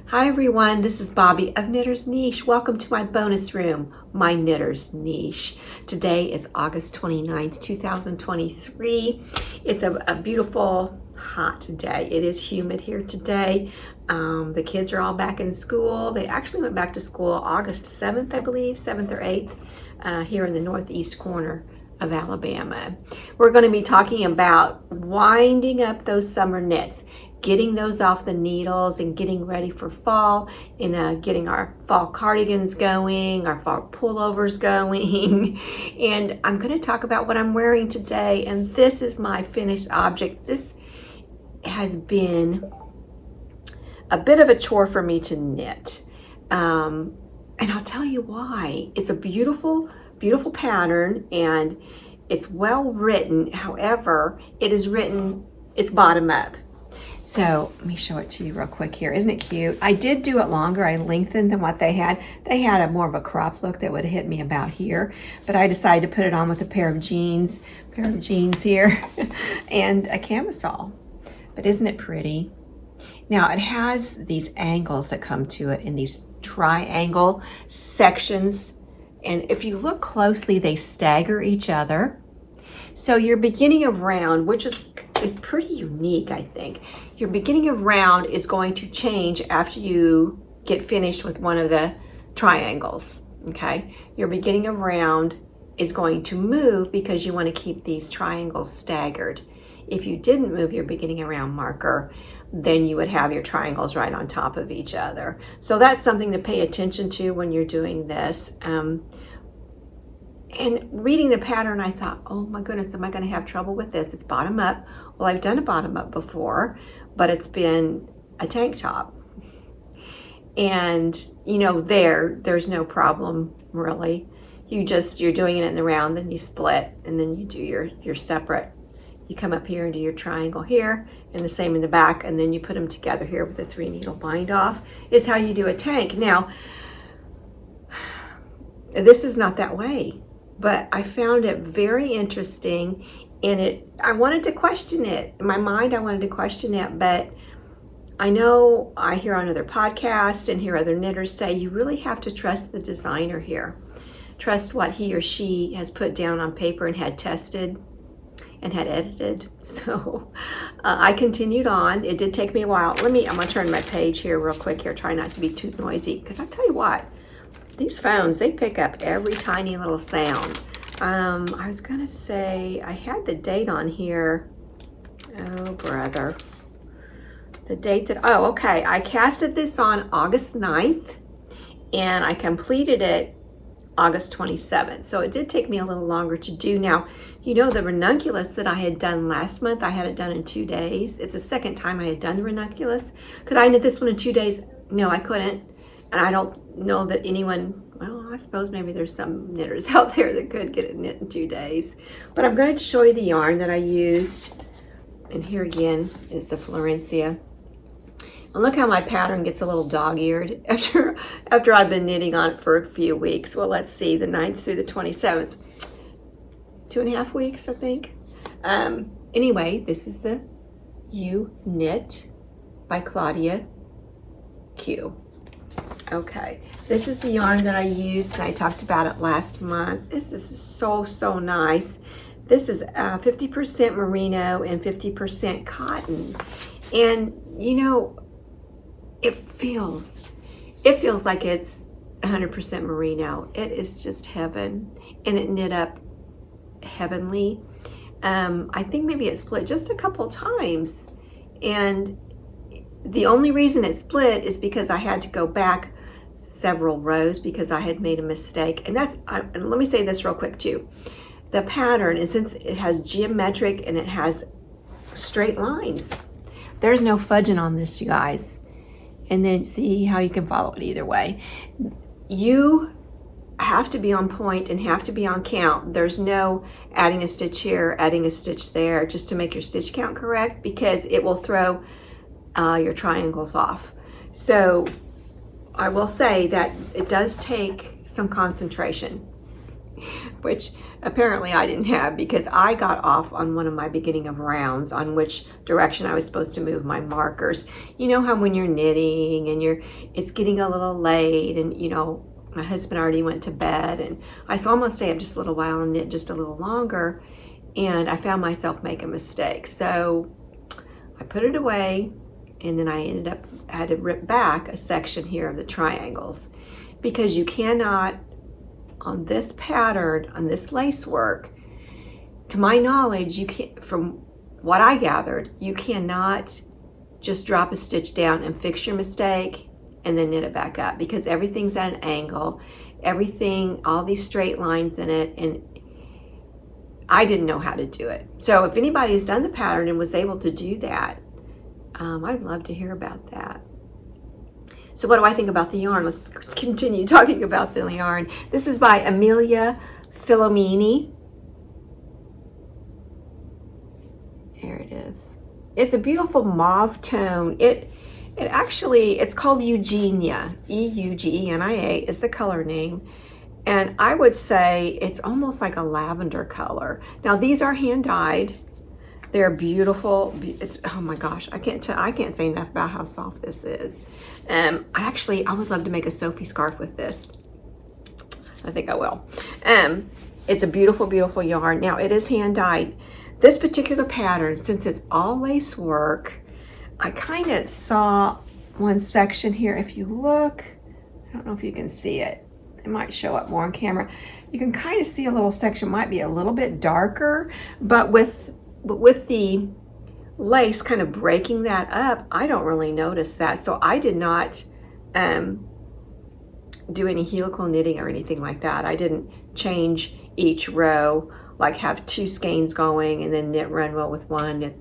Hi everyone, this is Bobby of Knitter's Niche. Welcome to my bonus room, my Knitter's Niche. Today is August 29th, 2023. It's a beautiful, hot day. It is humid here today. The kids are all back in school. They actually went back to school August 7th, I believe, 7th or 8th, here in the northeast corner of Alabama. We're going to be talking about winding up those summer knits, getting those off the needles and getting ready for fall, and getting our fall cardigans going, our fall pullovers going. And I'm going to talk about what I'm wearing today, and this is my finished object. This has been a bit of a chore for me to knit, and I'll tell you why. It's a beautiful, beautiful pattern, and it's well written. However, it's bottom up. So let me show it to you real quick here. Isn't it cute? I did do it longer. I lengthened than what they had. They had a more of a crop look that would hit me about here, but I decided to put it on with a pair of jeans here and a camisole. But isn't it pretty? Now it has these angles that come to it in these triangle sections. And if you look closely, they stagger each other. So your beginning of round, which is pretty unique, I think. Your beginning of round is going to change after you get finished with one of the triangles, okay? Your beginning of round is going to move because you want to keep these triangles staggered. If you didn't move your beginning of round marker, then you would have your triangles right on top of each other. So that's something to pay attention to when you're doing this. And reading the pattern, I thought, oh my goodness, am I going to have trouble with this? It's bottom up. Well, I've done a bottom up before, but it's been a tank top. And, you know, there's no problem, really. You're doing it in the round, then you split, and then you do your separate. You come up here and do your triangle here, and the same in the back, and then you put them together here with a 3-needle bind off, is how you do a tank. Now, this is not that way. But I found it very interesting, and I wanted to question it. In my mind, I wanted to question it, but I know I hear on other podcasts and hear other knitters say you really have to trust the designer here. Trust what he or she has put down on paper and had tested and had edited. So I continued on. It did take me a while. I'm going to turn my page here real quick here. Try not to be too noisy, because I tell you what, these phones, they pick up every tiny little sound. I was gonna say, I had the date on here. Oh, brother. The date okay. I casted this on August 9th, and I completed it August 27th. So it did take me a little longer to do. Now, you know, the ranunculus that I had done last month, I had it done in 2 days. It's the second time I had done the ranunculus. Could I knit this one in 2 days? No, I couldn't. And I don't know that anyone, well, I suppose maybe there's some knitters out there that could get it knit in 2 days. But I'm going to show you the yarn that I used. And here again is the Florencia. And look how my pattern gets a little dog-eared after I've been knitting on it for a few weeks. Well, let's see, the 9th through the 27th. 2.5 weeks, I think. Anyway, this is the Eweknit by Claudia Q. Okay, this is the yarn that I used, and I talked about it last month. This is so nice. This is 50% merino and 50% cotton. And you know, it feels like it's 100% merino. It is just heaven, and it knit up heavenly. I think maybe it split just a couple times, and the only reason it split is because I had to go back several rows because I had made a mistake. And let me say this real quick too. the pattern, and since it has geometric and it has straight lines, there's no fudging on this, you guys. And then see how you can follow it either way. You have to be on point and have to be on count. There's no adding a stitch here, adding a stitch there, just to make your stitch count correct, because it will throw your triangles off. So I will say that it does take some concentration, which apparently I didn't have, because I got off on one of my beginning of rounds on which direction I was supposed to move my markers. You know how when you're knitting and it's getting a little late, and you know, my husband already went to bed, and I said, I'm gonna stay up just a little while and knit just a little longer, and I found myself making mistakes. So I put it away, and then I had to rip back a section here of the triangles, because you cannot, on this pattern, on this lace work, to my knowledge, you can't, from what I gathered, you cannot just drop a stitch down and fix your mistake and then knit it back up, because everything's at an angle, everything, all these straight lines in it, and I didn't know how to do it. So if anybody has done the pattern and was able to do that, I'd love to hear about that. So what do I think about the yarn? Let's continue talking about the yarn. This is by Emilia Philomene. There it is. It's a beautiful mauve tone. It's called Eugenia. Eugenia is the color name. And I would say it's almost like a lavender color. Now these are hand dyed. They're beautiful. Oh my gosh, I can't say enough about how soft this is. I would love to make a Sophie scarf with this. I think I will. It's a beautiful, beautiful yarn. Now it is hand dyed. This particular pattern, since it's all lace work, I kind of saw one section here. If you look, I don't know if you can see it. It might show up more on camera. You can kind of see a little section, might be a little bit darker, but with the lace kind of breaking that up, I don't really notice that. So I did not do any helical knitting or anything like that. I didn't change each row, like have two skeins going and then knit one row with one, knit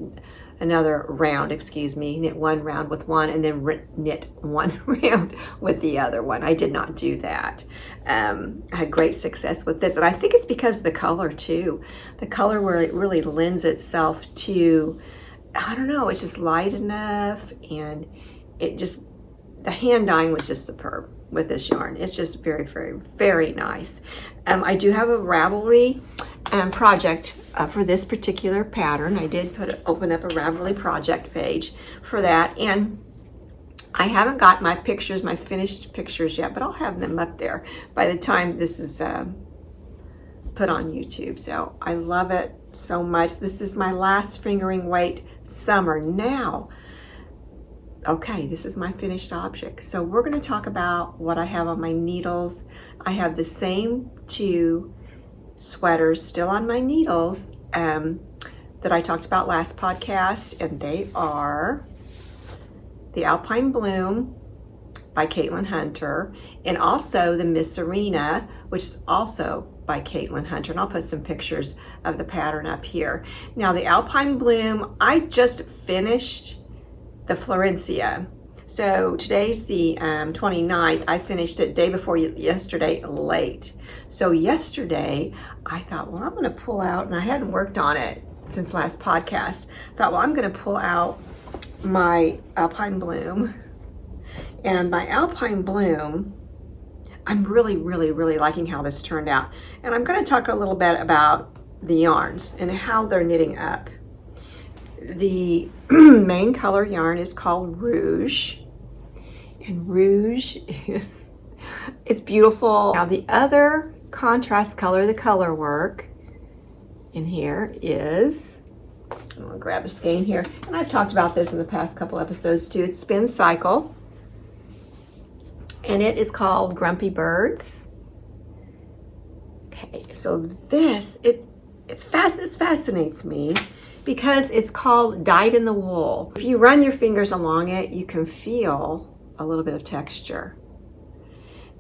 another round, knit one round with one, and then knit one round with the other one. I did not do that. I had great success with this, and I think it's because of the color too. The color where it really lends itself to, I don't know, it's just light enough, and the hand dyeing was just superb with this yarn. It's just very, very, very nice. I do have a Ravelry project for this particular pattern. I did open up a Ravelry project page for that, and I haven't got my finished pictures yet, but I'll have them up there by the time this is put on YouTube. So I love it so much. This is my last fingering weight summer. Now, okay, this is my finished object. So we're going to talk about what I have on my needles. I have the same two sweaters still on my needles that I talked about last podcast, and they are the Alpine Bloom by Caitlin Hunter, and also the Misurina, which is also by Caitlin Hunter, and I'll put some pictures of the pattern up here. Now the Alpine Bloom, I just finished the Florencia. So today's the 29th. I finished it day before yesterday late. So yesterday I thought, well, I'm going to pull out, and I hadn't worked on it since last podcast. Thought, well, I'm going to pull out my Alpine Bloom. And my Alpine Bloom, I'm really, really, really liking how this turned out. And I'm going to talk a little bit about the yarns and how they're knitting up. The main color yarn is called Rouge, and Rouge it's beautiful. Now the other contrast color, the color work in here is, I'm gonna grab a skein here, and I've talked about this in the past couple episodes too. It's Spin Cycle, and it is called Grumpy Birds. Okay, so this it fascinates me, because it's called Dyed in the Wool. If you run your fingers along it, you can feel a little bit of texture.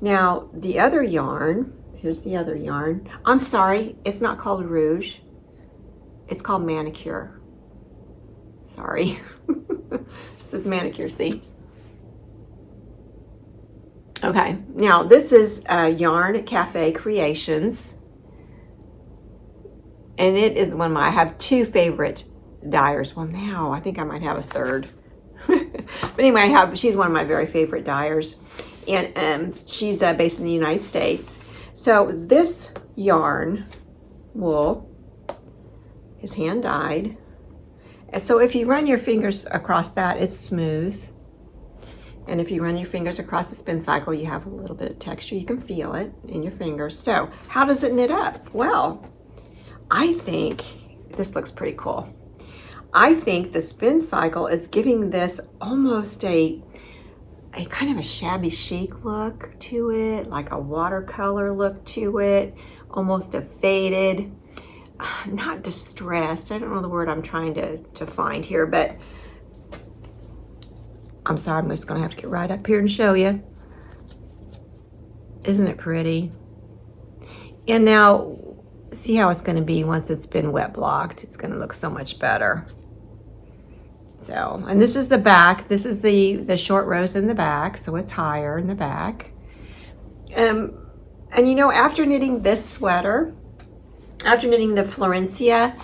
Now, the other yarn Here's the other yarn. I'm sorry, it's not called Rouge. It's called Manicure. Sorry. This is Manicure, see? Okay, now this is Yarn Cafe Creations. And it is one of my, I have two favorite dyers. Well, now I think I might have a third. But anyway, she's one of my very favorite dyers. And she's based in the United States. So this yarn wool is hand dyed. And so if you run your fingers across that, it's smooth. And if you run your fingers across the spin cycle, you have a little bit of texture. You can feel it in your fingers. So how does it knit up? Well, I think this looks pretty cool. I think the spin cycle is giving this almost a kind of a shabby chic look to it, like a watercolor look to it, almost a faded, not distressed. I don't know the word I'm trying to find here, but I'm sorry, I'm just gonna have to get right up here and show you. Isn't it pretty? And now, see how it's gonna be once it's been wet blocked. It's gonna look so much better. So, and this is the back. This is the short rows in the back, so it's higher in the back. And you know, after knitting this sweater, after knitting the Florencia,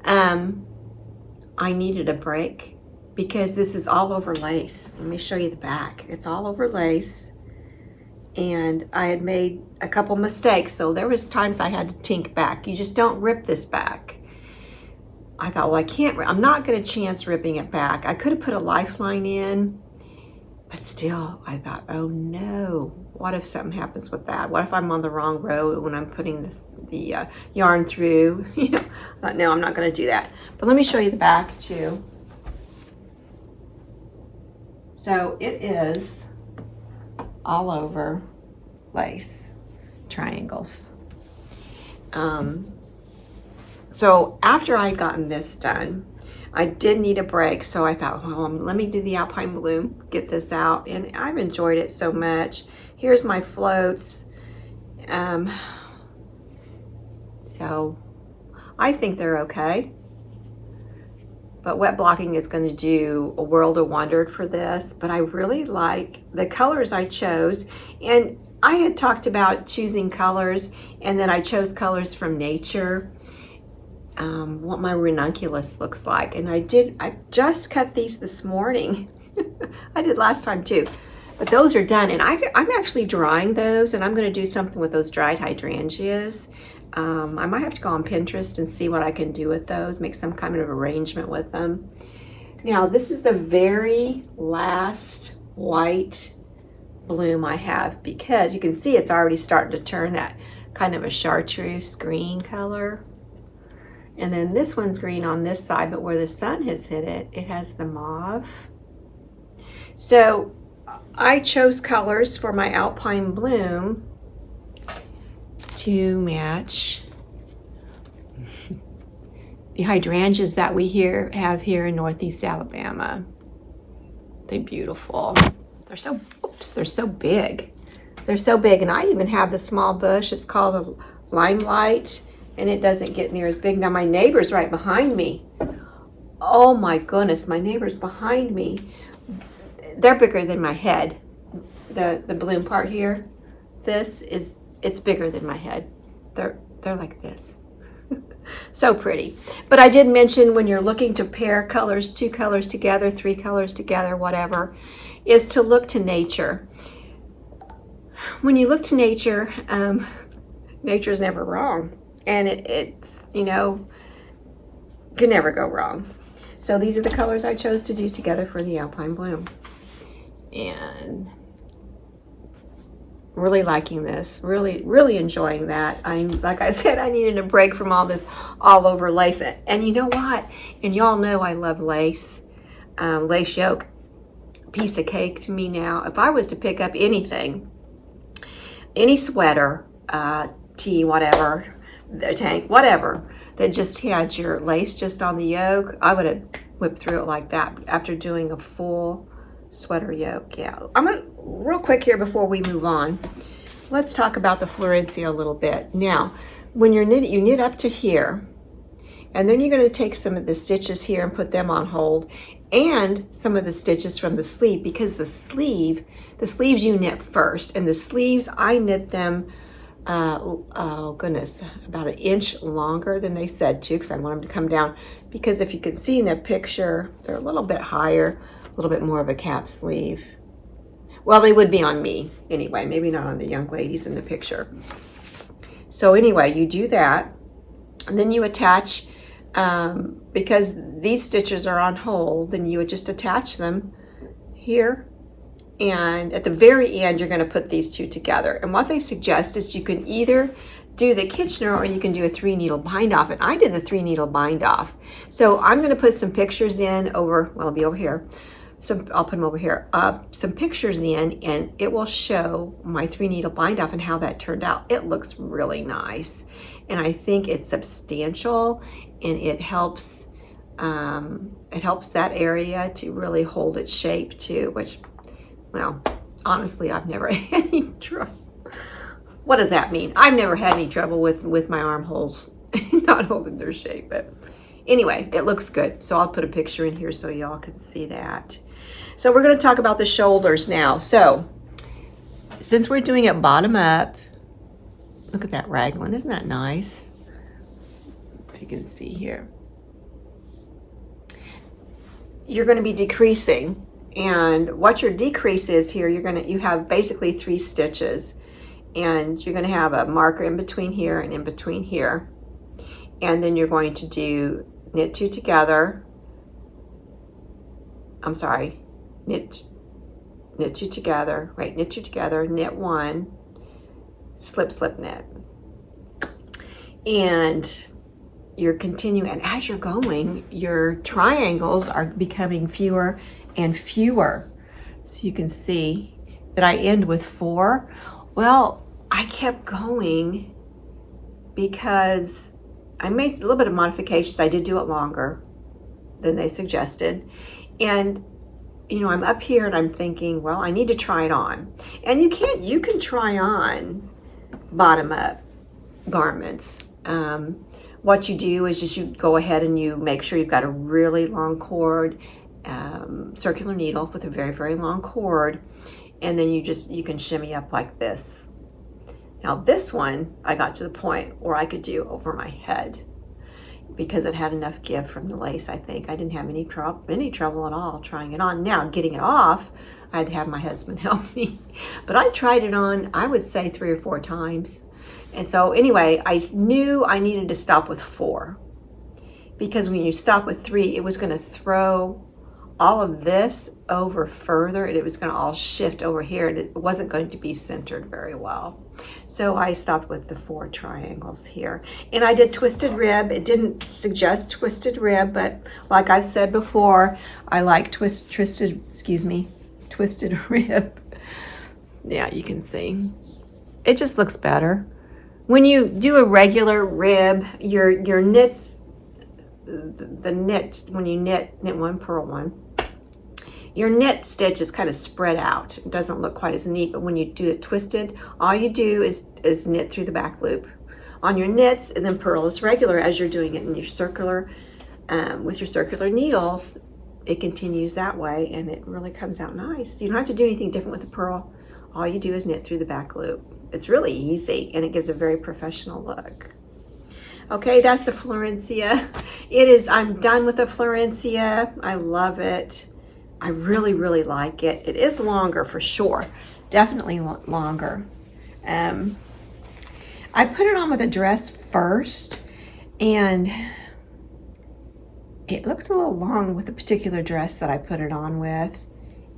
I needed a break because this is all over lace. Let me show you the back. It's all over lace. And I had made a couple mistakes, so there was times I had to tink back. You just don't rip this back. I thought, well, I'm not gonna chance ripping it back. I could have put a lifeline in, but still, I thought, oh no, what if something happens with that? What if I'm on the wrong row when I'm putting the yarn through? You know, I thought, no, I'm not gonna do that. But let me show you the back too. So it is all over lace triangles. So after I'd gotten this done, I did need a break, so I thought, well, let me do the Alpine Bloom, get this out, and I've enjoyed it so much. Here's my floats. So I think they're okay. But wet blocking is going to do a world of wonder for this, but I really like the colors I chose. And I had talked about choosing colors, and then I chose colors from nature. What my ranunculus looks like, and I just cut these this morning. I did last time too, but those are done, and I'm actually drying those, and I'm going to do something with those dried hydrangeas. I might have to go on Pinterest and see what I can do with those, make some kind of arrangement with them. Now this is the very last white bloom I have, because you can see it's already starting to turn that kind of a chartreuse green color. And then this one's green on this side, but where the sun has hit it, it has the mauve. So I chose colors for my Alpine Bloom to match the hydrangeas that we have here in Northeast Alabama. They're beautiful. They're so big. They're so big, and I even have the small bush. It's called a limelight. And it doesn't get near as big. Now my neighbor's right behind me. Oh my goodness, my neighbor's behind me. They're bigger than my head. The bloom part here, it's bigger than my head. They're like this. So pretty. But I did mention when you're looking to pair colors, 2 colors together, 3 colors together, whatever, is to look to nature. When you look to nature, nature's never wrong. And it's, you know, can never go wrong. So these are the colors I chose to do together for the Alpine Bloom. And really liking this, really enjoying that. Like I said, I needed a break from all this all over lace. And you know what? And y'all know I love lace. Lace yoke, piece of cake to me now. If I was to pick up anything, any sweater, tee, whatever, the tank, whatever, that just had your lace just on the yoke, I would have whipped through it like that after doing a full sweater yoke. Yeah, I'm gonna real quick here before we move on. let's talk about the Florencia a little bit. Now, when you knit up to here, and then you're going to take some of the stitches here and put them on hold, and some of the stitches from the sleeve, because the sleeves you knit first, and the sleeves I knit them, oh goodness, about 1 inch longer than they said to, because I want them to come down, because if you can see in the picture, they're a little bit higher, a little bit more of a cap sleeve. Well, they would be on me anyway, maybe not on the young ladies in the picture. So anyway, you do that, and then you attach, because these stitches are on hold, then you would just attach them here, and at the very end you're going to put these two together. And what they suggest is you can either do the Kitchener or you can do a 3-needle bind off, and I did the 3-needle bind off. So I'm going to put some pictures in over, well, it'll be over here. So I'll put them over here, some pictures in, and it will show my 3-needle bind off and how that turned out. It looks really nice, and I think it's substantial, and it helps that area to really hold its shape too, which, well, honestly, I've never had any trouble. What does that mean? I've never had any trouble with my armholes not holding their shape, but anyway, it looks good. So I'll put a picture in here so y'all can see that. So we're going to talk about the shoulders now. So since we're doing it bottom up, look at that raglan. Isn't that nice? If you can see here. You're going to be decreasing, and what your decrease is here, you have basically 3 stitches, and you're going to have a marker in between here and in between here, and then you're going to do knit 2 together. I'm sorry, knit 2 together, right? Knit 2 together, knit 1, slip, slip, knit, and you're continuing. And as you're going, your triangles are becoming fewer and fewer. So you can see that I end with 4. Well, I kept going because I made a little bit of modifications. I did do it longer than they suggested, and you know, I'm up here and I'm thinking, well, I need to try it on. And you can try on bottom up garments. What you do is just you go ahead and you make sure you've got a really long cord, circular needle with a very, very long cord, and then you can shimmy up like this. Now this one, I got to the point where I could do over my head because it had enough give from the lace, I think. I didn't have any trouble at all trying it on. Now, getting it off, I had to have my husband help me. But I tried it on, I would say 3 or 4 times. And so anyway, I knew I needed to stop with 4, because when you stop with 3, it was going to throw all of this over further, and it was going to all shift over here, and it wasn't going to be centered very well. So I stopped with the 4 triangles here, and I did twisted rib. It didn't suggest twisted rib, but like I've said before, I like twisted rib. Yeah, you can see it just looks better when you do a regular rib. Your knits, the knit, when you knit 1, purl 1, your knit stitch is kind of spread out. It doesn't look quite as neat, but when you do it twisted, all you do is knit through the back loop on your knits, and then purl as regular as you're doing it in your circular, with your circular needles. It continues that way, and it really comes out nice. You don't have to do anything different with the purl. All you do is knit through the back loop. It's really easy, and it gives a very professional look. Okay, that's the Florencia. I'm done with the Florencia. I love it. I really, really like it. It is longer for sure. Definitely longer. I put it on with a dress first, and it looked a little long with the particular dress that I put it on with.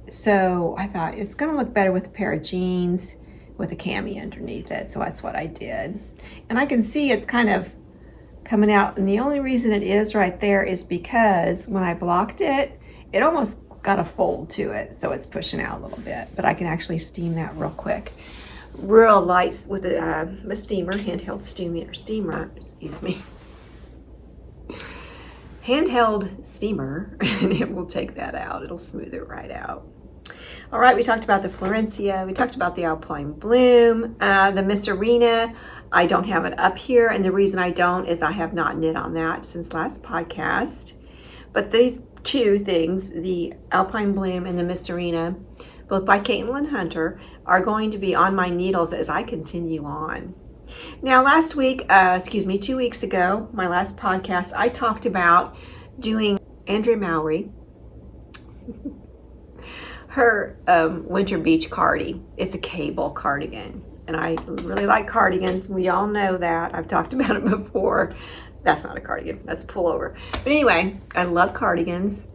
So I thought it's going to look better with a pair of jeans with a cami underneath it. So that's what I did. And I can see it's kind of coming out. And the only reason it is right there is because when I blocked it, it almost got a fold to it. So it's pushing out a little bit. But I can actually steam that real quick. Real light with a steamer, handheld steamer, excuse me. Handheld steamer, and it will take that out. It'll smooth it right out. All right, we talked about the Florencia, we talked about the Alpine Bloom, the Misurina. I don't have it up here, and the reason I don't is I have not knit on that since last podcast. But these two things, the Alpine Bloom and the Misurina, both by Caitlin Hunter, are going to be on my needles as I continue on. Now, 2 weeks ago, my last podcast, I talked about doing Andrea Mowry, her Winter Beach Cardi. It's a cable cardigan, and I really like cardigans. We all know that. I've talked about it before. That's not a cardigan, that's a pullover. But anyway, I love cardigans.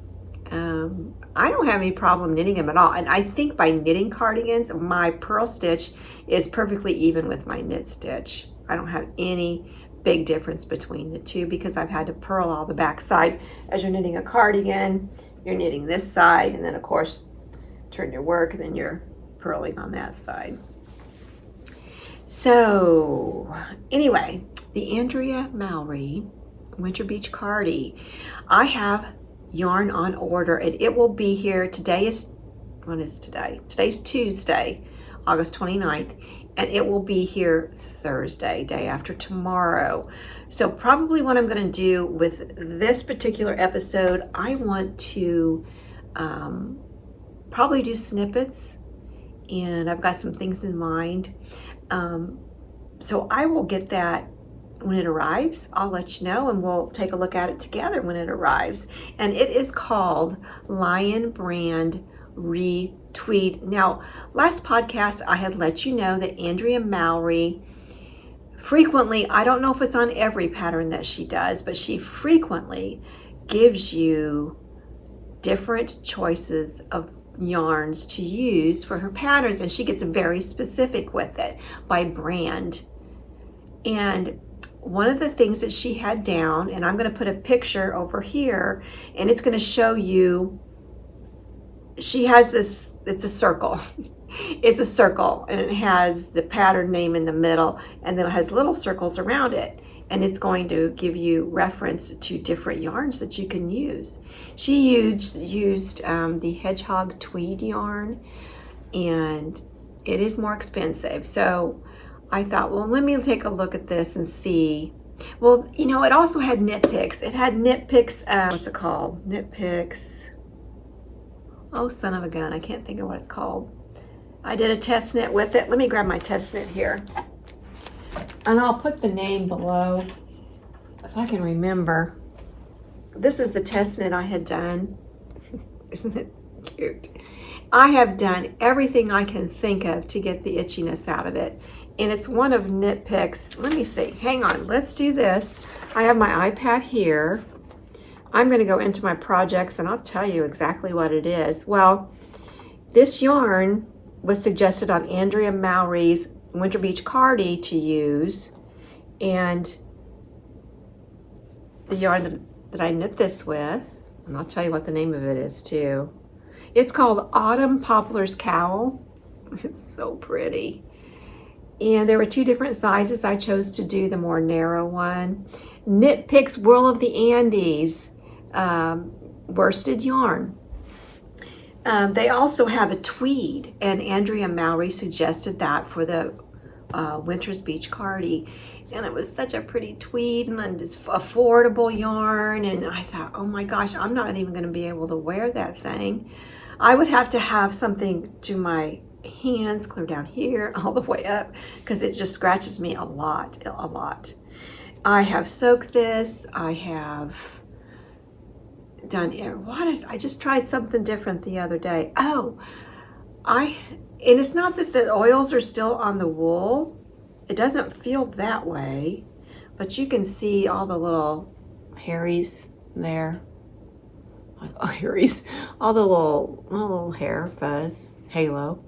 I don't have any problem knitting them at all. And I think by knitting cardigans, my purl stitch is perfectly even with my knit stitch. I don't have any big difference between the two because I've had to purl all the back side. As you're knitting a cardigan, you're knitting this side, and then of course, turn your work, and then you're purling on that side. So anyway, the Andrea Mowry Winter Beach Cardi. I have yarn on order, and it will be here. When is today? Today's Tuesday, August 29th, and it will be here Thursday, day after tomorrow. So probably what I'm going to do with this particular episode, I want to probably do snippets, and I've got some things in mind. So I will get that when it arrives. I'll let you know, and we'll take a look at it together when it arrives. And it is called Lion Brand Retweed. Now, last podcast I had let you know that Andrea Mowry frequently, I don't know if it's on every pattern that she does, but she frequently gives you different choices of yarns to use for her patterns, and she gets very specific with it by brand. And one of the things that she had down, and I'm going to put a picture over here, and it's going to show you, she has this, it's a circle. It's a circle, and it has the pattern name in the middle, and then it has little circles around it, and it's going to give you reference to different yarns that you can use. She used the Hedgehog Tweed yarn, and it is more expensive. So I thought, well, let me take a look at this and see. Well, you know, it also had knit picks. It had knit picks, what's it called? Knit picks. Oh, son of a gun, I can't think of what it's called. I did a test knit with it. Let me grab my test knit here. And I'll put the name below if I can remember. This is the test knit I had done. Isn't it cute? I have done everything I can think of to get the itchiness out of it. And it's one of Knit Picks. Let me see. Hang on. Let's do this. I have my iPad here. I'm going to go into my projects, and I'll tell you exactly what it is. Well, this yarn was suggested on Andrea Mowry's Winter Beach Cardi to use, and the yarn that I knit this with, and I'll tell you what the name of it is too. It's called Autumn Poplar's Cowl. It's so pretty. And there were two different sizes. I chose to do the more narrow one. Knit Picks Whirl of the Andes worsted yarn. They also have a tweed, and Andrea Mowry suggested that for the Winter's Beach Cardi, and it was such a pretty tweed, and it's affordable yarn, and I thought, oh my gosh, I'm not even going to be able to wear that thing. I would have to have something to my hands clear down here all the way up, because it just scratches me a lot. I have soaked this. I have done I just tried something different the other day. And it's not that the oils are still on the wool. It doesn't feel that way, but you can see all the little hairies there. All the little hair fuzz halo.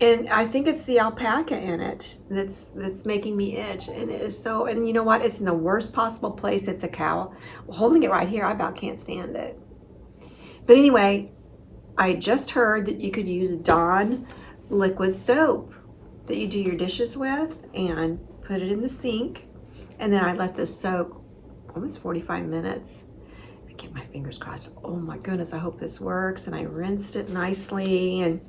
And I think it's the alpaca in it that's making me itch, and it is so. And you know what? It's in the worst possible place. It's a cowl. Holding it right here, I about can't stand it. But anyway, I just heard that you could use Dawn liquid soap that you do your dishes with, and put it in the sink, and then I let this soak almost 45 minutes. get my fingers crossed. Oh my goodness, I hope this works. And I rinsed it nicely, and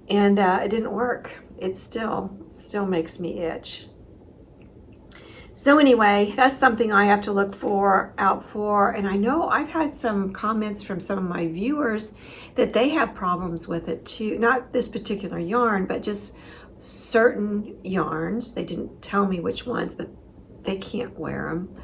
it didn't work. It still makes me itch. So anyway, that's something I have to look out for. And I know I've had some comments from some of my viewers that they have problems with it too. Not this particular yarn, but just certain yarns. They didn't tell me which ones, but they can't wear them.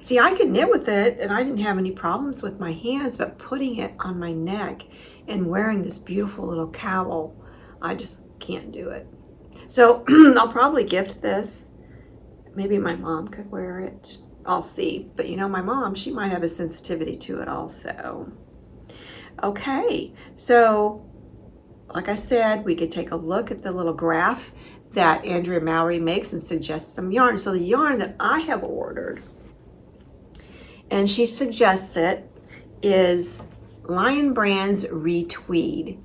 See, I could knit with it and I didn't have any problems with my hands, but putting it on my neck and wearing this beautiful little cowl, I just can't do it. So I'll probably gift this. Maybe my mom could wear it. I'll see. But you know, my mom, she might have a sensitivity to it also. Okay, so like I said, we could take a look at the little graph that Andrea Mowry makes and suggest some yarn. So the yarn that I have ordered, and she suggests it, is Lion Brand's Retweed.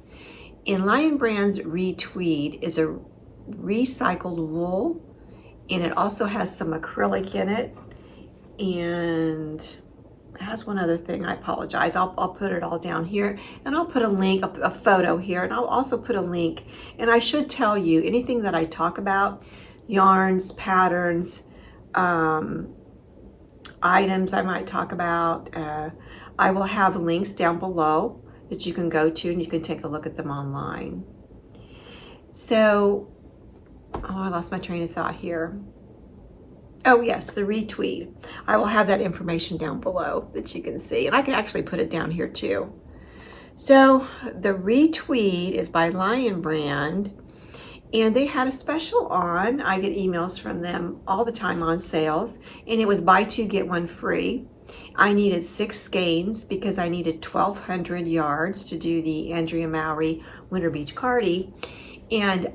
And Lion Brand's Retweed is a recycled wool, and it also has some acrylic in it, and it has one other thing. I apologize. I'll put it all down here, and I'll put a link, a photo here, and I'll also put a link. And I should tell you, anything that I talk about, yarns, patterns, items I might talk about, I will have links down below that you can go to, and you can take a look at them online. So, I lost my train of thought here. Oh yes, the Retweed. I will have that information down below that you can see, and I can actually put it down here too. So the Retweed is by Lion Brand, and they had a special on. I get emails from them all the time on sales, and it was buy two get one free. I needed 6 skeins because I needed 1,200 yards to do the Andrea Mowry Winter Beach Cardi, and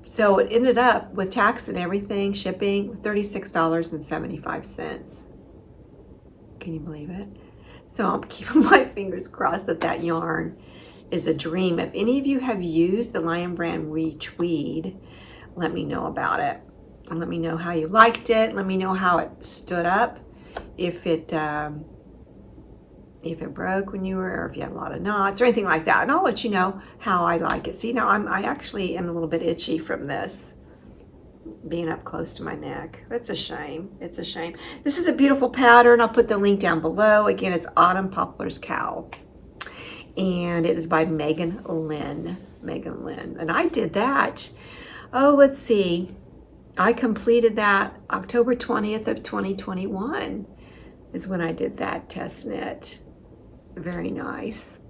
so it ended up with tax and everything, shipping, $36.75. Can you believe it? So I'm keeping my fingers crossed that that yarn is a dream. If any of you have used the Lion Brand Retweed, let me know about it. And let me know how you liked it. Let me know how it stood up. If it broke when you were, or if you had a lot of knots or anything like that. And I'll let you know how I like it. See, now I actually am a little bit itchy from this being up close to my neck. It's a shame. It's a shame. This is a beautiful pattern. I'll put the link down below. Again, it's Autumn Poplar's Cowl. And it is by Megan Lene. Megan Lene. And I did that. Oh, let's see. I completed that October 20th of 2021 is when I did that test knit. Very nice.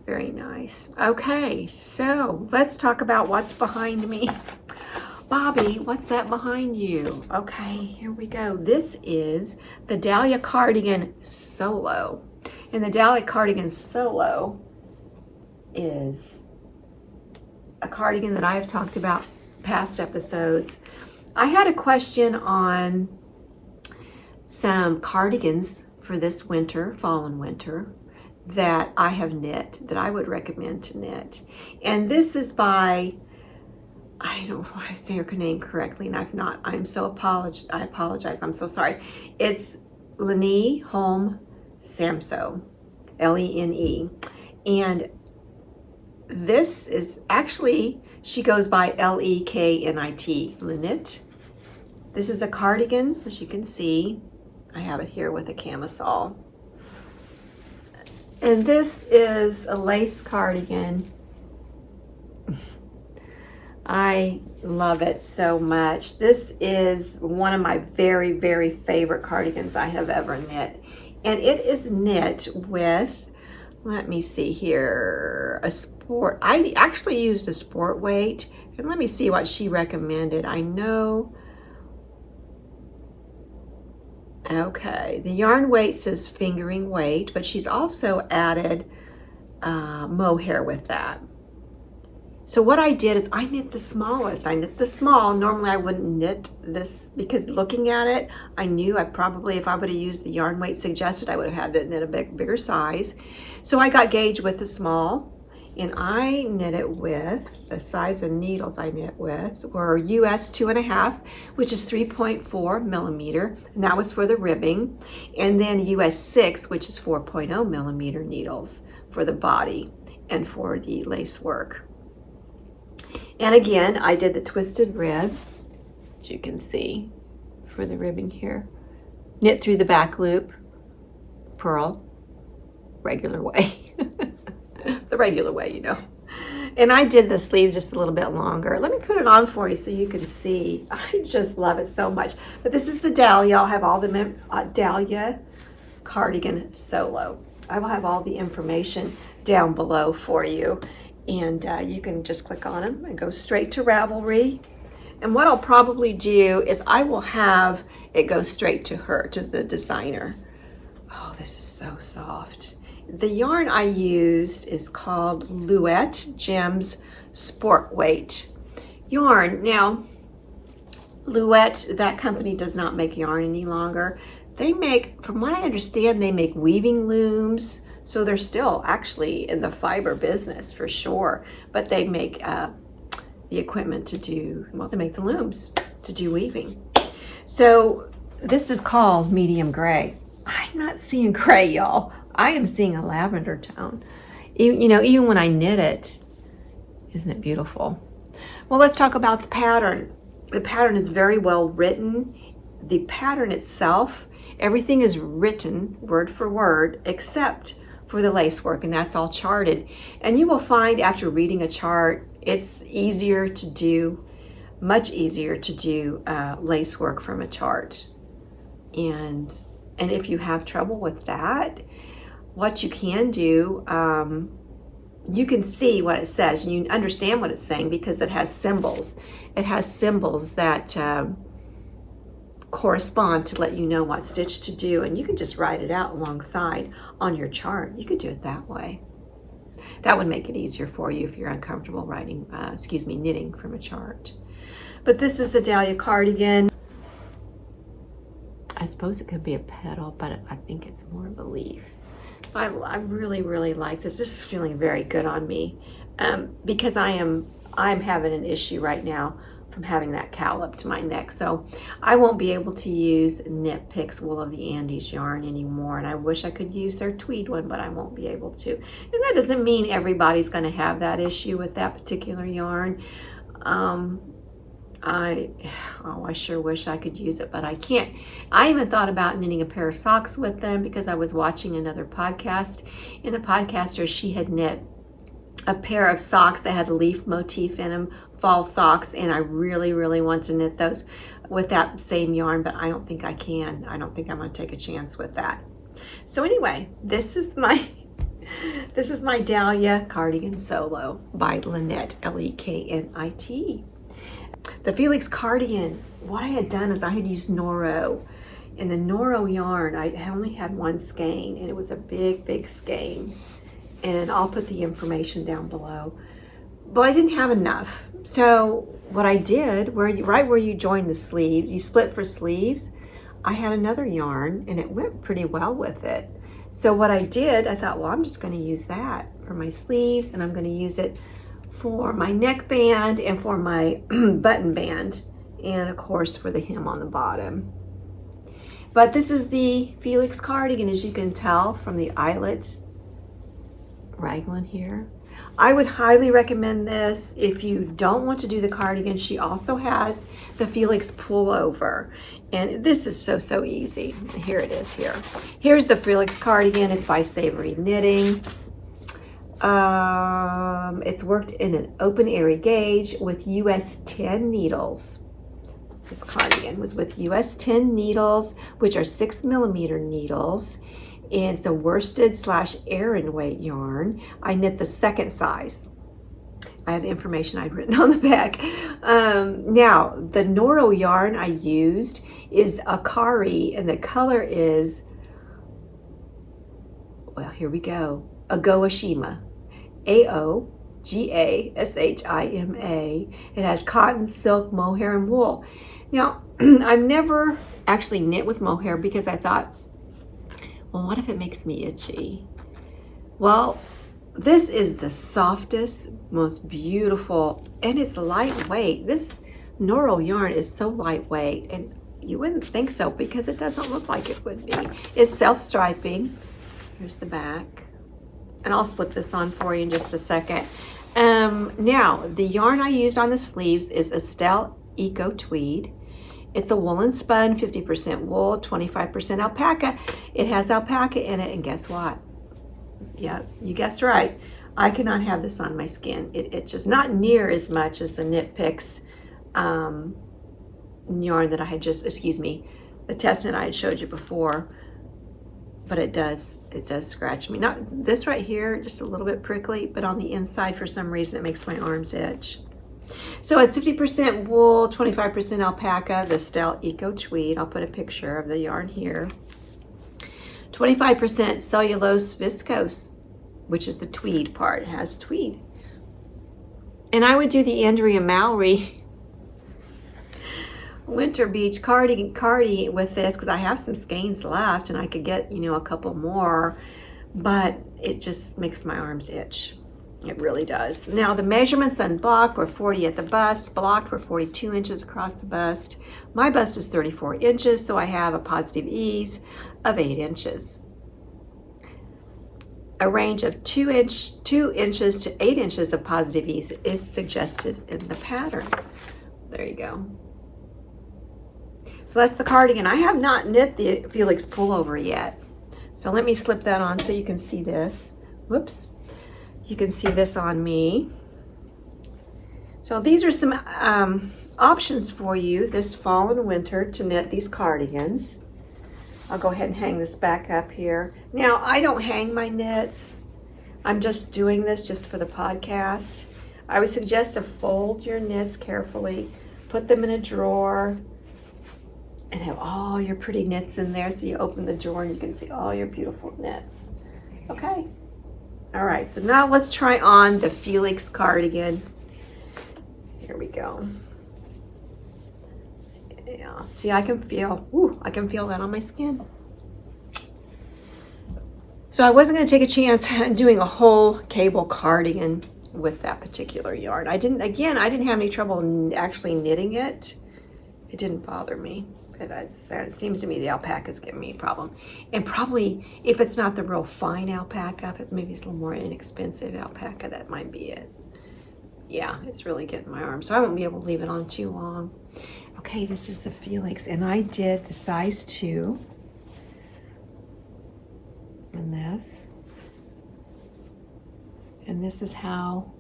Very nice. Okay, so let's talk about what's behind me. Bobby, what's that behind you? Okay, here we go. This is the Dahlia Cardigan Solo. And the Dahlia Cardigan Solo is a cardigan that I have talked about past episodes. I had a question on some cardigans for this winter, fall and winter, that I have knit, that I would recommend to knit. And this is by, I don't know if I say her name correctly, and I've not, I apologize, I'm so sorry. It's Lene, Holme, Samsoe, Lene. And this is actually, she goes by LEKNIT, leKnit. This is a cardigan, as you can see. I have it here with a camisole. And this is a lace cardigan. I love it so much. This is one of my very, very favorite cardigans I have ever knit. And it is knit with, let me see here, a sport. I actually used a sport weight. And let me see what she recommended. I know. Okay, the yarn weight says fingering weight, but she's also added mohair with that. So what I did is I knit the smallest. I knit the small. Normally I wouldn't knit this because looking at it, I knew I probably, if I would have used the yarn weight suggested, I would have had to knit a bigger size. So I got gauge with the small, And I knit it with, the size of needles I knit with were US 2.5, which is 3.4 millimeter, and that was for the ribbing. And then US 6, which is 4.0 millimeter needles for the body and for the lace work. And again, I did the twisted rib, as you can see, for the ribbing here. Knit through the back loop, purl, regular way. The regular way, you know. And I did the sleeves just a little bit longer. Let me put it on for you so you can see. I just love it so much. But this is the Dahlia. I'll have all the Dahlia cardigan solo. I will have all the information down below for you. And you can just click on them and go straight to Ravelry. And what I'll probably do is I will have it go straight to her, to the designer. Oh, this is so soft. The yarn I used is called Louet Gems Sport Weight yarn. Now, Louet, that company does not make yarn any longer. They make, from what I understand, they make weaving looms. So they're still actually in the fiber business for sure. But they make the equipment to do, well, they make the looms to do weaving. So this is called medium gray. I'm not seeing gray, y'all. I am seeing a lavender tone. You know, even when I knit it, isn't it beautiful? Well, let's talk about the pattern. The pattern is very well written. The pattern itself, everything is written word for word, except for the lace work, and that's all charted. And you will find after reading a chart, it's easier to do, much easier to do lace work from a chart. And if you have trouble with that, what you can do, you can see what it says. And you understand what it's saying because it has symbols. It has symbols that correspond to let you know what stitch to do. And you can just write it out alongside on your chart. You could do it that way. That would make it easier for you if you're uncomfortable writing, knitting from a chart. But this is the Dahlia cardigan. I suppose it could be a petal, but I think it's more of a leaf. I really, really like this. This is feeling very good on me because I'm having an issue right now from having that cowl up to my neck. So I won't be able to use Knit Picks Wool of the Andes yarn anymore. And I wish I could use their tweed one, but I won't be able to. And that doesn't mean everybody's going to have that issue with that particular yarn. I sure wish I could use it, but I can't. I even thought about knitting a pair of socks with them because I was watching another podcast. In the podcaster, she had knit a pair of socks that had a leaf motif in them, fall socks, and I really, really want to knit those with that same yarn, but I don't think I can. I don't think I'm going to take a chance with that. So anyway, this is my Dahlia cardigan solo by LeKnit, L-E-K-N-I-T. The Felix Cardigan, what I had done is I had used Noro. In the Noro yarn, I only had one skein, and it was a big, big skein. And I'll put the information down below. But I didn't have enough. So what I did, right where you join the sleeves, you split for sleeves, I had another yarn, and it went pretty well with it. So what I did, I thought, well, I'm just going to use that for my sleeves, and I'm going to use it for my neckband and for my button band, and of course for the hem on the bottom. But this is the Felix cardigan, as you can tell from the eyelet raglan here. I would highly recommend this if you don't want to do the cardigan. She also has the Felix pullover, and this is so easy. Here it is here. Here's the Felix cardigan. It's by Savory Knitting. It's worked in an open airy gauge with US 10 needles. This cardigan was with US 10 needles, which are 6 millimeter needles. And it's a worsted / Aran weight yarn. I knit the second size. I have information I'd written on the back. Now, the Noro yarn I used is Akari, and the color is, well, here we go, Aoshima. Aoshima. It has cotton, silk, mohair, and wool. Now, I've never actually knit with mohair because I thought, well, what if it makes me itchy? Well, This is the softest, most beautiful, and it's lightweight. This Noro yarn is so lightweight, and you wouldn't think so because it doesn't look like it would be. It's self-striping. Here's the back. And I'll slip this on for you in just a second. Now, the yarn I used on the sleeves is Estelle Eco Tweed. It's a woolen spun, 50% wool, 25% alpaca. It has alpaca in it, and guess what? Yeah, you guessed right. I cannot have this on my skin. It's just not near as much as the Knit Picks yarn that I had just, the test knit I had showed you before. But it does scratch me. Not this right here, just a little bit prickly, but on the inside, for some reason, it makes my arms itch. So it's 50% wool, 25% alpaca, the Stell Eco Tweed. I'll put a picture of the yarn here. 25% cellulose viscose, which is the tweed part. It has tweed. And I would do the Andrea Mowry Winter Beach Cardi with this because I have some skeins left and I could get, a couple more, but it just makes my arms itch. It really does. Now the measurements unblocked were 40 at the bust, blocked were 42 inches across the bust. My bust is 34 inches, so I have a positive ease of 8 inches. A range of 2 inches to 8 inches of positive ease is suggested in the pattern. There you go. So that's the cardigan. I have not knit the Felix pullover yet. So let me slip that on so you can see this. Whoops. You can see this on me. So these are some options for you this fall and winter to knit these cardigans. I'll go ahead and hang this back up here. Now, I don't hang my knits. I'm just doing this just for the podcast. I would suggest to fold your knits carefully, put them in a drawer, and have all your pretty knits in there. So you open the drawer and you can see all your beautiful knits. Okay. All right, so now let's try on the Felix cardigan. Here we go. Yeah, see, I can feel that on my skin. So I wasn't going to take a chance doing a whole cable cardigan with that particular yarn. I didn't have any trouble actually knitting it. It didn't bother me. But it seems to me the alpaca is giving me a problem. And probably, if it's not the real fine alpaca, if maybe it's a little more inexpensive alpaca, that might be it. Yeah, it's really getting my arm. So I won't be able to leave it on too long. Okay, this is the Felix. And I did the size 2. And this. And this is how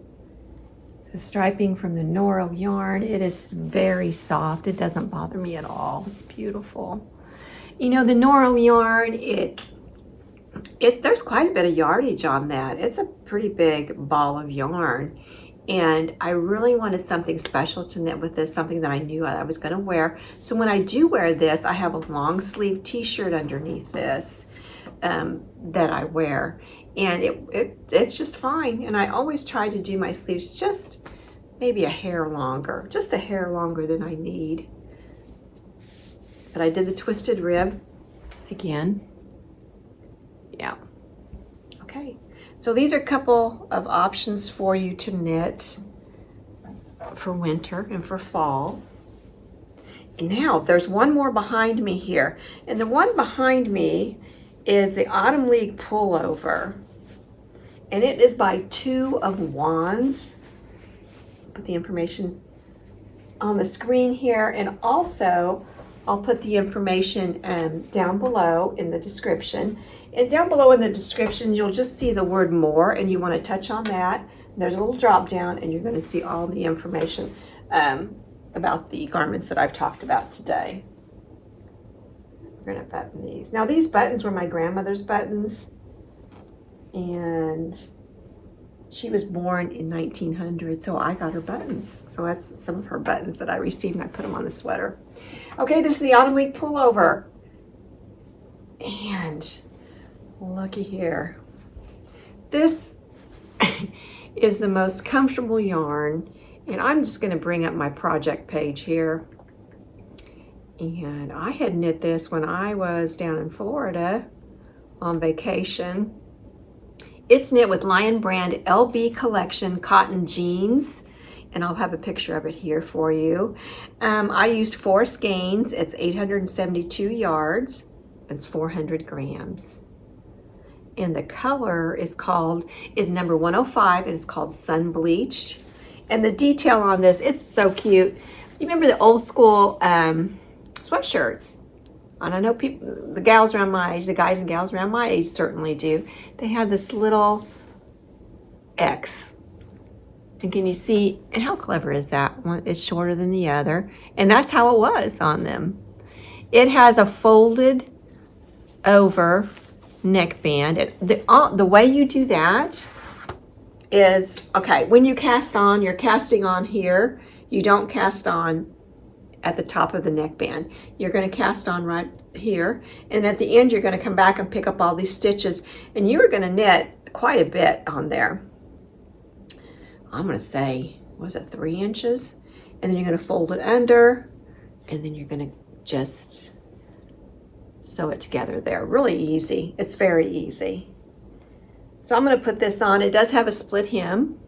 the striping from the Noro yarn. It is very soft. It doesn't bother me at all. It's beautiful. The Noro yarn, there's quite a bit of yardage on that. It's a pretty big ball of yarn. And I really wanted something special to knit with this, something that I knew I was going to wear. So when I do wear this, I have a long sleeve t-shirt underneath this that I wear. And it's just fine. And I always try to do my sleeves just maybe a hair longer than I need. But I did the twisted rib again. Yeah. Okay. So these are a couple of options for you to knit for winter and for fall. And now there's one more behind me here. And the one behind me is the Autumn League pullover. And it is by 2 of Wands. Put the information on the screen here, and also I'll put the information down below in the description. And down below in the description, you'll just see the word more, and you want to touch on that. There's a little drop down, and you're going to see all the information about the garments that I've talked about today. We're going to button these. Now, these buttons were my grandmother's buttons. And she was born in 1900, so I got her buttons. So that's some of her buttons that I received, and I put them on the sweater. Okay, this is the Autumn League pullover. And looky here. This is the most comfortable yarn. And I'm just going to bring up my project page here. And I had knit this when I was down in Florida on vacation. It's knit with Lion Brand LB Collection cotton jeans, and I'll have a picture of it here for you. I used 4 skeins. It's 872 yards. It's 400 grams. And the color is number 105, and it's called Sun Bleached. And the detail on this, it's so cute. You remember the old school sweatshirts? I don't know, people, the gals around my age, the guys and gals around my age certainly do. They had this little X. And can you see, and how clever is that? One is shorter than the other. And that's how it was on them. It has a folded over neckband. The way you do that is, okay, when you cast on, you're casting on here. You don't cast on at the top of the neckband. You're going to cast on right here, and at the end you're going to come back and pick up all these stitches, and you're going to knit quite a bit on there. I'm going to say, was it 3 inches? And then you're going to fold it under, and then you're going to just sew it together there. Really easy. It's very easy. So I'm going to put this on. It does have a split hem.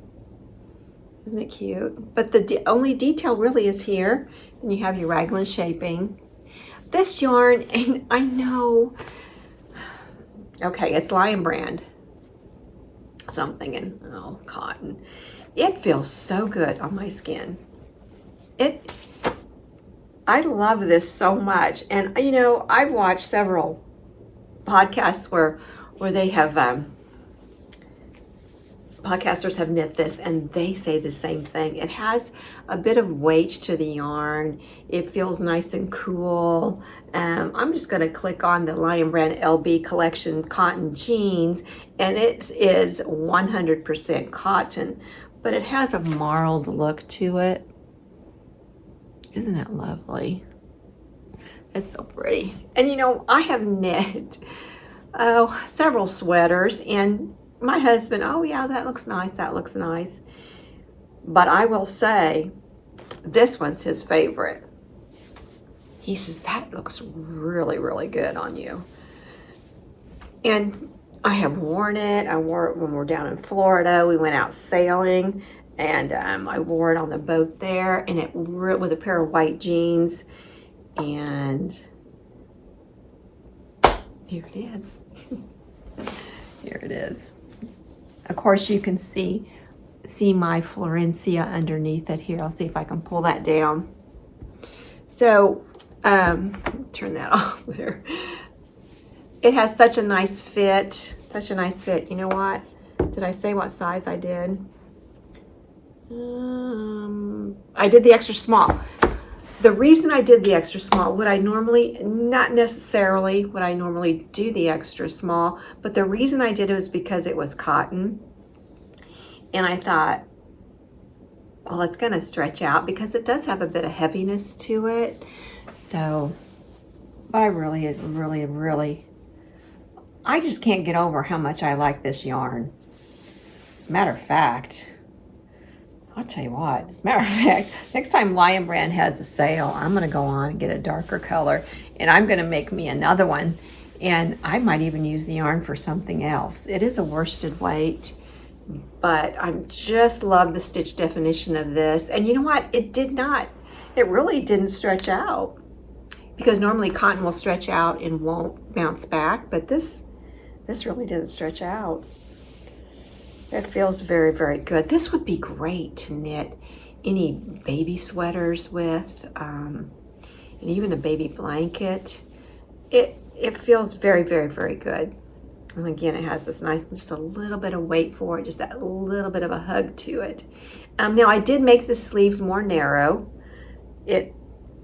Isn't it cute? But the only detail really is here. Then you have your raglan shaping. This yarn, and I know, okay, it's Lion Brand. So I'm thinking, oh, cotton. It feels so good on my skin. I love this so much. And you know, I've watched several podcasts where they have podcasters have knit this, and they say the same thing. It has a bit of weight to the yarn. It feels nice and cool. I'm just going to click on the Lion Brand LB Collection cotton jeans, and it is 100% cotton, but it has a marled look to it. Isn't it lovely? It's so pretty. And you know, I have knit several sweaters, and my husband, oh yeah, that looks nice, that looks nice. But I will say, this one's his favorite. He says, that looks really, really good on you. And I have worn it. I wore it when we were down in Florida. We went out sailing, and I wore it on the boat there, and it with a pair of white jeans. And here it is. Here it is. Of course, you can see my Florencia underneath it here. I'll see if I can pull that down. So, turn that off there. It has such a nice fit, such a nice fit. You know what? Did I say what size I did? I did the extra small. The reason I did the extra small, not necessarily would I normally do the extra small, but the reason I did it was because it was cotton. And I thought, well, it's going to stretch out because it does have a bit of heaviness to it. So, but I really, I just can't get over how much I like this yarn. As a matter of fact, I'll tell you what, as a matter of fact, next time Lion Brand has a sale, I'm going to go on and get a darker color, and I'm going to make me another one, and I might even use the yarn for something else. It is a worsted weight, but I just love the stitch definition of this. And you know what? It really didn't stretch out, because normally cotton will stretch out and won't bounce back, but this really didn't stretch out. It feels very, very good. This would be great to knit any baby sweaters with, and even a baby blanket. It feels very, very, very good. And again, it has this nice, just a little bit of weight for it, just that little bit of a hug to it. Now, I did make the sleeves more narrow. It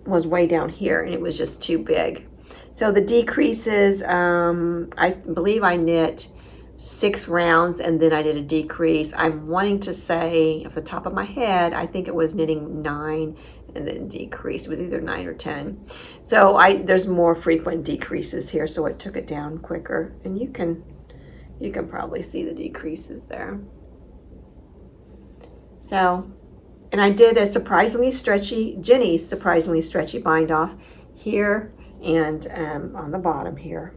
was way down here, and it was just too big. So the decreases, I believe I knit 6 rounds, and then I did a decrease. I'm wanting to say, off the top of my head, I think it was knitting 9 and then decrease. It was either 9 or 10. So there's more frequent decreases here, so it took it down quicker. And you can probably see the decreases there. So, and I did a Jenny's surprisingly stretchy bind off here and on the bottom here.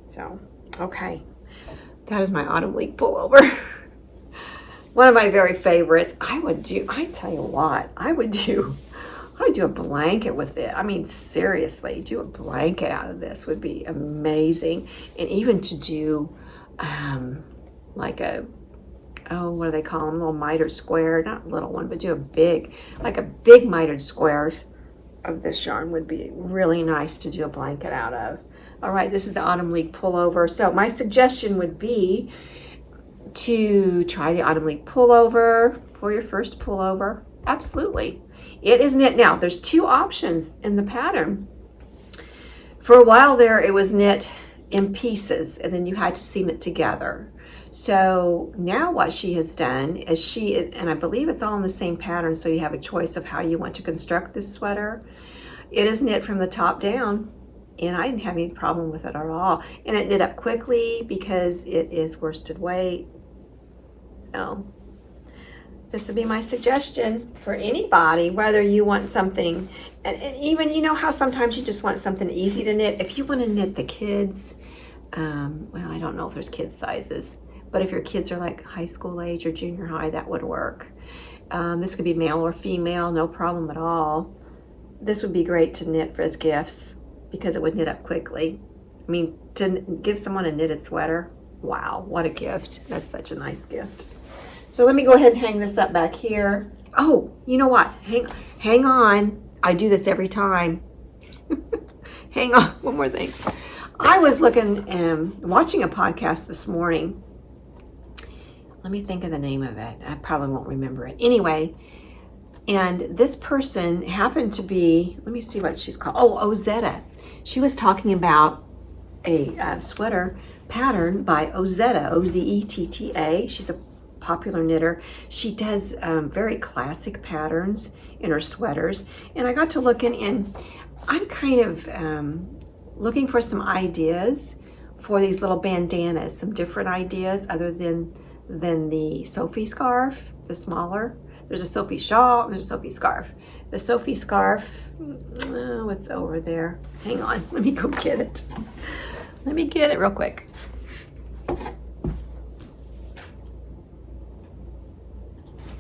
So, okay. That is my autumn leek pullover. One of my very favorites. I tell you what, I would do a blanket with it. I mean, seriously, do a blanket out of this would be amazing. And even to do like a, what do they call them? Little mitered square, not little one, but do a big mitered squares of this yarn would be really nice to do a blanket out of. All right, this is the autumn leek pullover. So my suggestion would be to try the autumn leek pullover for your first pullover. Absolutely. It is knit. Now, there's two options in the pattern. For a while there, it was knit in pieces, and then you had to seam it together. So now what she has done is and I believe it's all in the same pattern, so you have a choice of how you want to construct this sweater. It is knit from the top down, and I didn't have any problem with it at all. And it knit up quickly because it is worsted weight. So this would be my suggestion for anybody, whether you want something, and even, you know how sometimes you just want something easy to knit. If you want to knit the kids, well, I don't know if there's kids sizes, but if your kids are like high school age or junior high, that would work. This could be male or female, no problem at all. This would be great to knit as gifts because it would knit up quickly. I mean, to give someone a knitted sweater, wow, what a gift. That's such a nice gift. So let me go ahead and hang this up back here. Oh, you know what? Hang on. I do this every time. Hang on, one more thing. I was watching a podcast this morning. Let me think of the name of it. I probably won't remember it. Anyway, and this person happened to be, let me see what she's called. Oh, Ozetta. She was talking about a sweater pattern by Ozetta, Ozeetta. She's a popular knitter. She does very classic patterns in her sweaters. And I got to looking, and I'm kind of looking for some ideas for these little bandanas, some different ideas other than the Sophie scarf, the smaller. There's a Sophie shawl and there's a Sophie scarf. The Sophie scarf, oh, it's over there. Hang on, let me go get it. Let me get it real quick.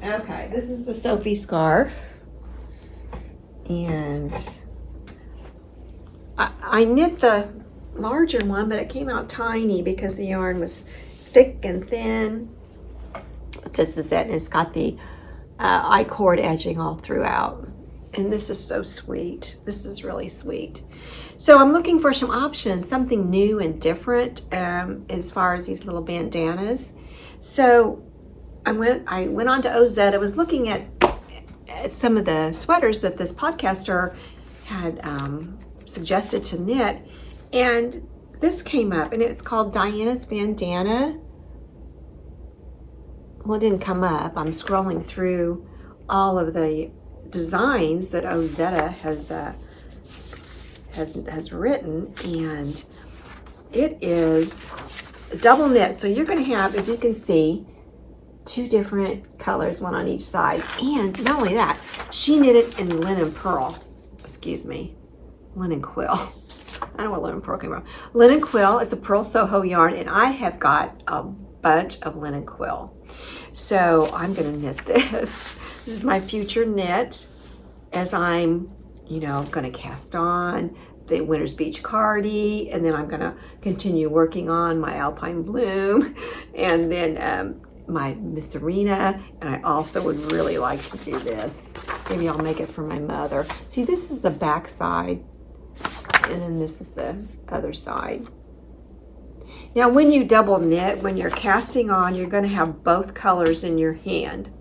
Okay, this is the Sophie scarf. And I knit the larger one, but it came out tiny because the yarn was thick and thin. But this is it, and it's got the I-cord edging all throughout. And this is so sweet. This is really sweet. So I'm looking for some options, something new and different as far as these little bandanas. So I went on to Ozetta. I was looking at some of the sweaters that this podcaster had suggested to knit, and this came up, and it's called Diana's Bandana. Well, it didn't come up. I'm scrolling through all of the designs that Ozetta has written, and it is double knit. So you're going to have, if you can see, two different colors, one on each side. And not only that, she knitted in linen pearl. Excuse me, linen quill. I don't know what linen pearl came from. Linen quill. It's a pearl Soho yarn, and I have got a bunch of linen quill. So I'm going to knit this. This is my future knit as I'm, going to cast on the Winter's Beach Cardi, and then I'm going to continue working on my Alpine Bloom, and then my Misurina, and I also would really like to do this. Maybe I'll make it for my mother. See, this is the back side, and then this is the other side. Now, when you double knit, when you're casting on, you're going to have both colors in your hand.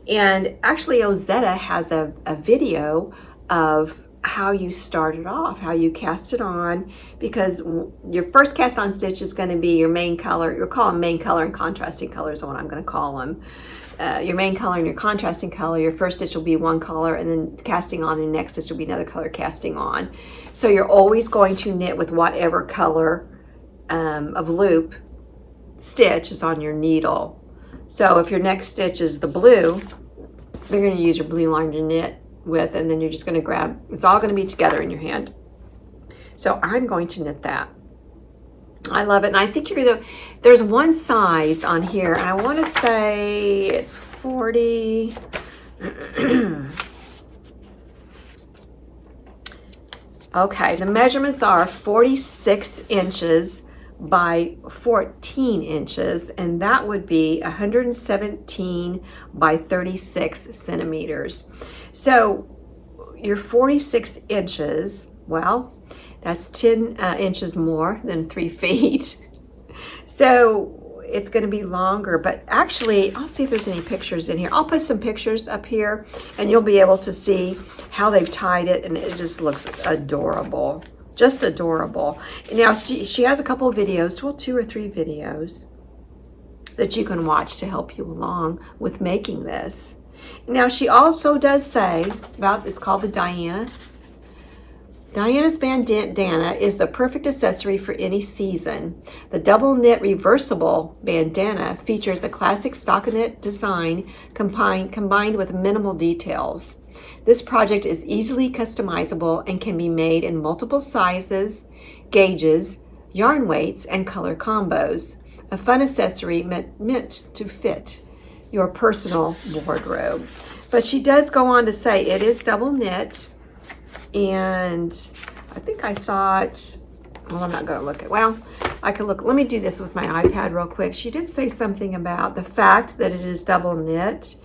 And actually, Ozetta has a video of how you started off, how you cast it on, because your first cast on stitch is going to be your main color. You'll call them main color and contrasting colors, is what I'm going to call them. Your main color and your contrasting color. Your first stitch will be one color, and then casting on, the next stitch will be another color casting on. So you're always going to knit with whatever color of loop stitch is on your needle. So if your next stitch is the blue, you're going to use your blue line to knit with, and then you're just going to grab, it's all going to be together in your hand. So I'm going to knit that. I love it. And I think you're going to, there's one size on here, and I want to say it's 40. Okay, the measurements are 46 inches by 14 inches, and that would be 117 by 36 centimeters. So your 46 inches, well, that's 10 inches more than 3 feet. So it's going to be longer, but actually, I'll see if there's any pictures in here. I'll put some pictures up here, and you'll be able to see how they've tied it, and it just looks adorable. Just adorable. Now, she has a couple of videos, well, 2 or 3 videos that you can watch to help you along with making this. Now, she also does say about, it's called the Diana. Diana's bandana is the perfect accessory for any season. The double knit reversible bandana features a classic stockinette design combined with minimal details. This project is easily customizable and can be made in multiple sizes, gauges, yarn weights, and color combos. A fun accessory meant to fit your personal wardrobe. But she does go on to say it is double knit, and I think I saw it. Well, I'm not going to look at, well, I can look. Let me do this with my iPad real quick. She did say something about the fact that it is double knit.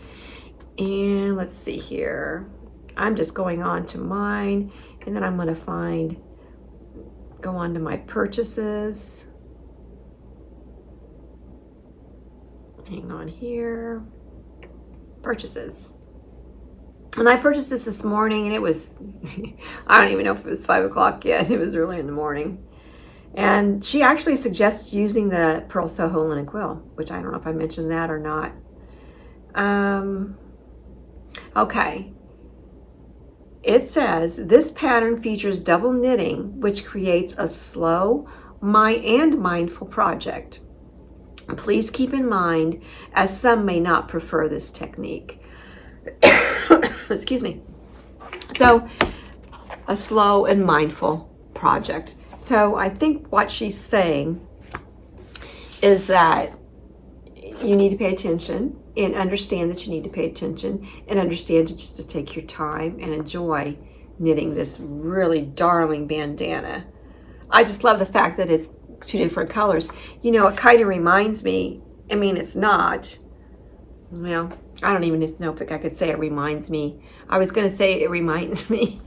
And let's see here. I'm just going on to mine, and then I'm going to go on to my purchases. Hang on here. Purchases. And I purchased this morning, and it was, I don't even know if it was 5 o'clock yet. It was early in the morning. And she actually suggests using the Pearl Soho linen quill, which I don't know if I mentioned that or not. Okay. It says, this pattern features double knitting, which creates a slow and mindful project. Please keep in mind, as some may not prefer this technique. Excuse me. So, a slow and mindful project. So, I think what she's saying is that you need to pay attention and understand that you need to pay attention and understand just to take your time and enjoy knitting this really darling bandana. I just love the fact that it's 2 different colors. You know, it kind of reminds me, I mean, it's not, well, I don't even know if I could say it reminds me. I was going to say it reminds me.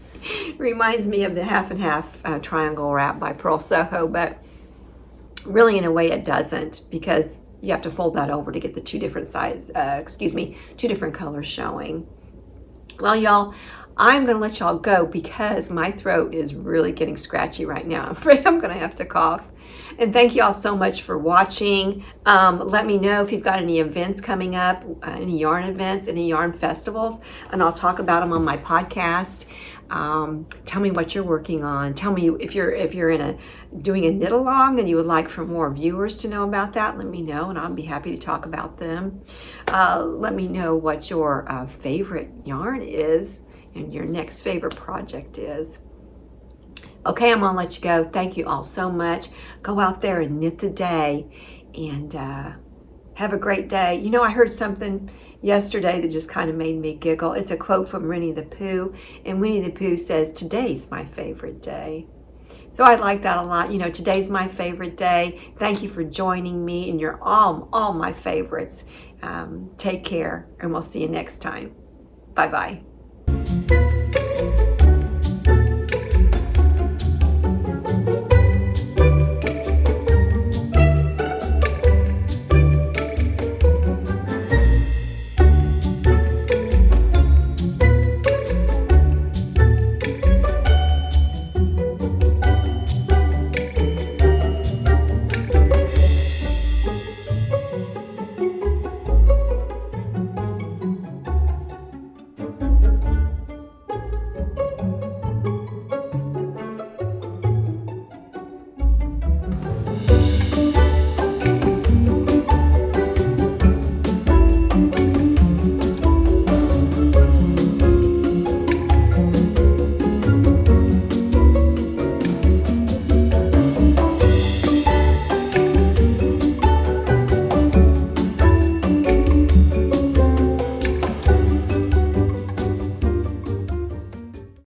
Reminds me of the half and half triangle wrap by Pearl Soho, but really in a way it doesn't, because you have to fold that over to get the 2 different sides, 2 different colors showing. Well, y'all, I'm going to let y'all go because my throat is really getting scratchy right now. I'm afraid I'm going to have to cough. And thank you all so much for watching. Let me know if you've got any events coming up, any yarn events, any yarn festivals, and I'll talk about them on my podcast. Tell me what you're working on. Tell me if you're doing a knit along and you would like for more viewers to know about that. Let me know, and I'll be happy to talk about them. Let me know what your favorite yarn is and your next favorite project is. Okay, I'm gonna let you go. Thank you all so much. Go out there and knit the day, and have a great day. You know, I heard something yesterday that just kind of made me giggle. It's a quote from Winnie the Pooh, and Winnie the Pooh says, "Today's my favorite day." So I like that a lot. You know, today's my favorite day. Thank you for joining me, and you're all my favorites. Take care, and we'll see you next time. Bye-bye.